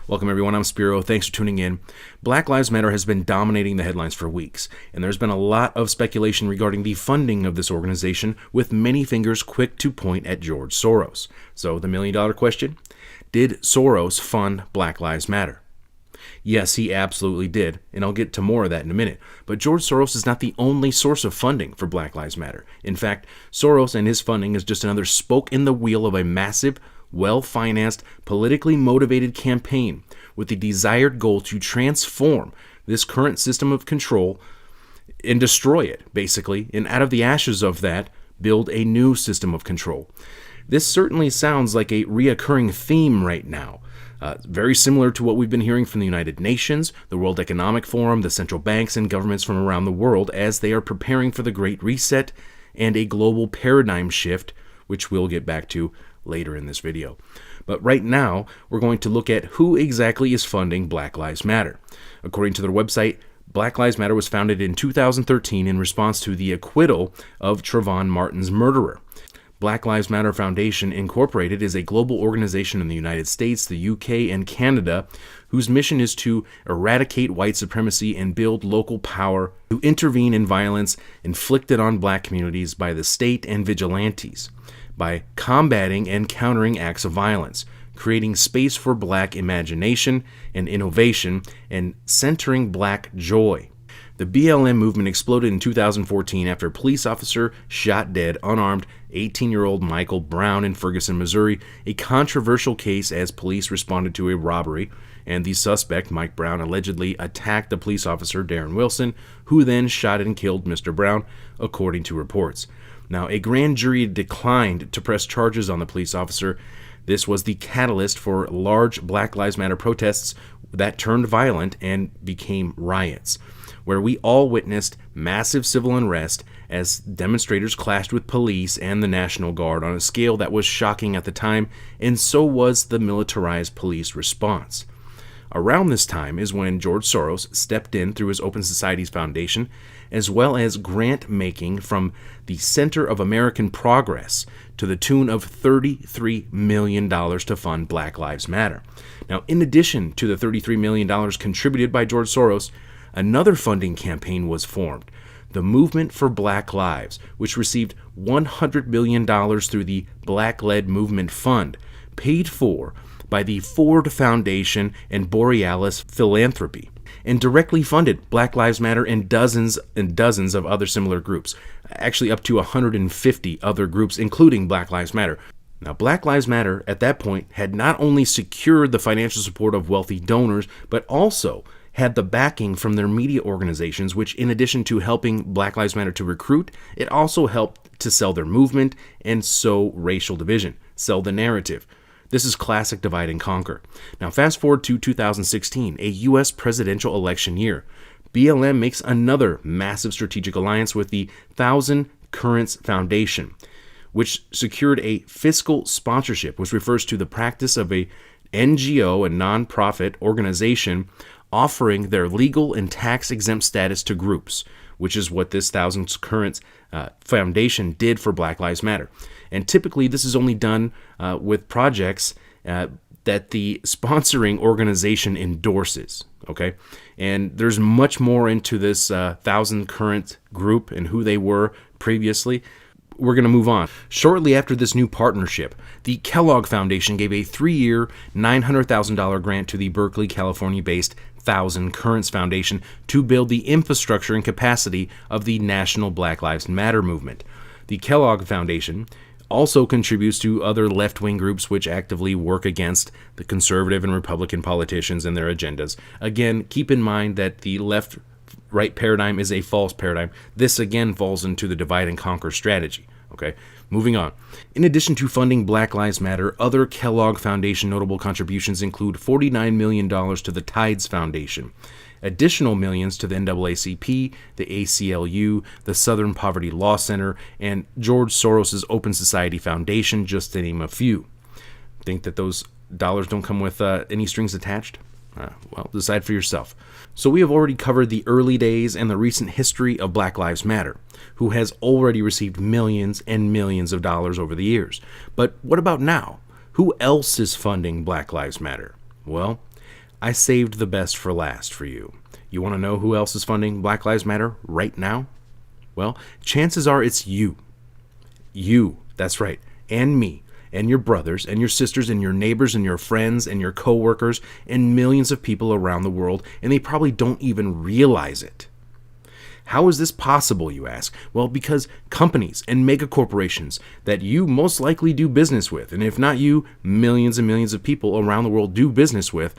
Welcome everyone, I'm Spiro. Thanks for tuning in. Black Lives Matter has been dominating the headlines for weeks, and there's been a lot of speculation regarding the funding of this organization, with many fingers quick to point at George Soros. So the million-dollar question: did Soros fund Black Lives Matter? Yes, he absolutely did, and I'll get to more of that in a minute. But George Soros is not the only source of funding for Black Lives Matter. In fact, Soros and his funding is just another spoke in the wheel of a massive, well-financed, politically motivated campaign with the desired goal to transform this current system of control and destroy it, basically, and out of the ashes of that, build a new system of control. This certainly sounds like a reoccurring theme right now. Very similar to what we've been hearing from the United Nations, the World Economic Forum, the central banks, and governments from around the world as they are preparing for the Great Reset and a global paradigm shift, which we'll get back to later in this video. But right now, we're going to look at who exactly is funding Black Lives Matter. According to their website, Black Lives Matter was founded in 2013 in response to the acquittal of Trayvon Martin's murderer. Black Lives Matter Foundation Incorporated is a global organization in the United States, the UK, and Canada whose mission is to eradicate white supremacy and build local power to intervene in violence inflicted on black communities by the state and vigilantes, by combating and countering acts of violence, creating space for black imagination and innovation, and centering black joy. The BLM movement exploded in 2014 after a police officer shot dead unarmed 18-year-old Michael Brown in Ferguson, Missouri, a controversial case as police responded to a robbery, and the suspect, Mike Brown, allegedly attacked the police officer, Darren Wilson, who then shot and killed Mr. Brown, according to reports. Now, a grand jury declined to press charges on the police officer. This was the catalyst for large Black Lives Matter protests that turned violent and became riots, where we all witnessed massive civil unrest as demonstrators clashed with police and the National Guard on a scale that was shocking at the time, and so was the militarized police response. Around this time is when George Soros stepped in through his Open Societies Foundation, as well as grant making from the Center of American Progress to the tune of $33 million to fund Black Lives Matter. Now, in addition to the $33 million contributed by George Soros, another funding campaign was formed, the Movement for Black Lives, which received $100 million through the Black-Led Movement Fund, paid for by the Ford Foundation and Borealis Philanthropy, and directly funded Black Lives Matter and dozens of other similar groups, actually up to 150 other groups, including Black Lives Matter. Now, Black Lives Matter at that point had not only secured the financial support of wealthy donors, but also had the backing from their media organizations, which, in addition to helping Black Lives Matter to recruit, it also helped to sell their movement and sow racial division, sell the narrative. This is classic divide and conquer. Now, fast forward to 2016, a U.S. presidential election year. BLM makes another massive strategic alliance with the Thousand Currents Foundation, which secured a fiscal sponsorship, which refers to the practice of a NGO, a nonprofit organization, offering their legal and tax-exempt status to groups, which is what this Thousand Currents Foundation did for Black Lives Matter. And typically, this is only done with projects that the sponsoring organization endorses, okay? And there's much more into this Thousand Current group and who they were previously. We're going to move on. Shortly after this new partnership, the Kellogg Foundation gave a 3-year, $900,000 grant to the Berkeley, California-based Thousand Currents Foundation to build the infrastructure and capacity of the national Black Lives Matter movement. The Kellogg Foundation also contributes to other left-wing groups which actively work against the conservative and Republican politicians and their agendas. Again, keep in mind that the left-right paradigm is a false paradigm. This again falls into the divide and conquer strategy. Okay, moving on. In addition to funding Black Lives Matter, other Kellogg Foundation notable contributions include $49 million to the Tides Foundation, additional millions to the NAACP, the ACLU, the Southern Poverty Law Center, and George Soros' Open Society Foundation, just to name a few. Think that those dollars don't come with any strings attached? Well, decide for yourself. So we have already covered the early days and the recent history of Black Lives Matter, who has already received millions and millions of dollars over the years. But what about now? Who else is funding Black Lives Matter? Well, I saved the best for last for you. You want to know who else is funding Black Lives Matter right now? Well, chances are it's you. You, that's right, and me, and your brothers, and your sisters, and your neighbors, and your friends, and your co-workers, and millions of people around the world, and they probably don't even realize it. How is this possible, you ask? Well, because companies and mega corporations that you most likely do business with, and if not you, millions and millions of people around the world do business with,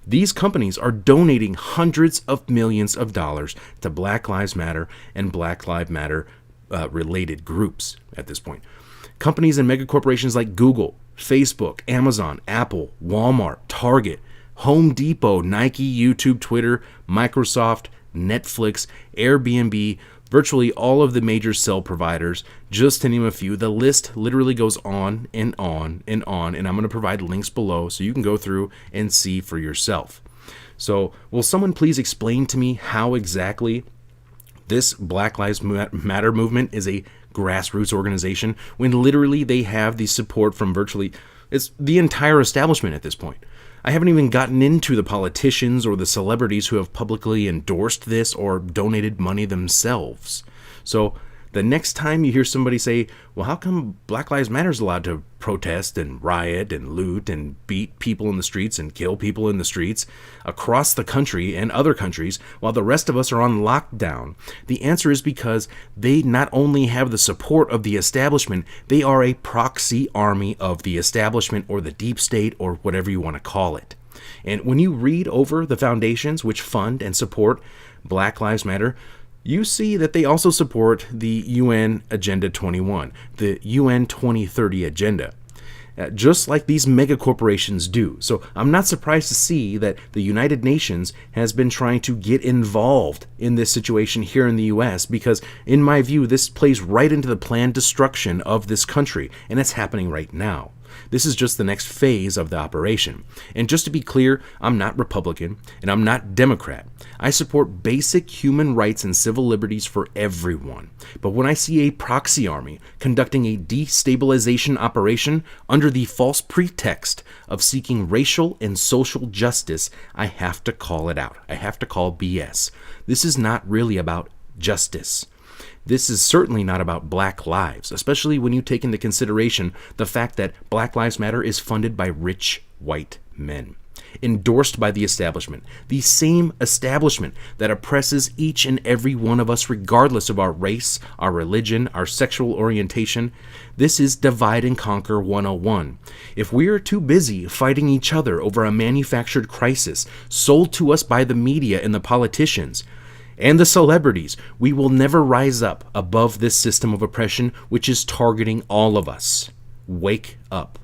these companies are donating hundreds of millions of dollars to Black Lives Matter and Black Lives Matter related groups at this point. Companies and mega corporations like Google, Facebook, Amazon, Apple, Walmart, Target, Home Depot, Nike, YouTube, Twitter, Microsoft, Netflix, Airbnb, virtually all of the major cell providers, just to name a few. The list literally goes on and on and on, and I'm going to provide links below so you can go through and see for yourself. So, will someone please explain to me how exactly this Black Lives Matter movement is a grassroots organization when literally they have the support from virtually it's the entire establishment at this point? I haven't even gotten into the politicians or the celebrities who have publicly endorsed this or donated money themselves. So the next time you hear somebody say, well, how come Black Lives Matter is allowed to protest and riot and loot and beat people in the streets and kill people in the streets across the country and other countries while the rest of us are on lockdown? The answer is because they not only have the support of the establishment, they are a proxy army of the establishment or the deep state or whatever you want to call it. And when you read over the foundations which fund and support Black Lives Matter, you see that they also support the UN Agenda 21, the UN 2030 Agenda, just like these mega corporations do. So I'm not surprised to see that the United Nations has been trying to get involved in this situation here in the US because, in my view, this plays right into the planned destruction of this country, and it's happening right now. This is just the next phase of the operation. And just to be clear, I'm not Republican and I'm not Democrat. I support basic human rights and civil liberties for everyone. But when I see a proxy army conducting a destabilization operation under the false pretext of seeking racial and social justice, I have to call it out. I have to call BS. This is not really about justice. This is certainly not about Black lives, especially when you take into consideration the fact that Black Lives Matter is funded by rich white men, endorsed by the establishment, the same establishment that oppresses each and every one of us regardless of our race, our religion, our sexual orientation. This is divide and conquer 101. If we are too busy fighting each other over a manufactured crisis sold to us by the media and the politicians, and the celebrities, we will never rise up above this system of oppression which is targeting all of us. Wake up.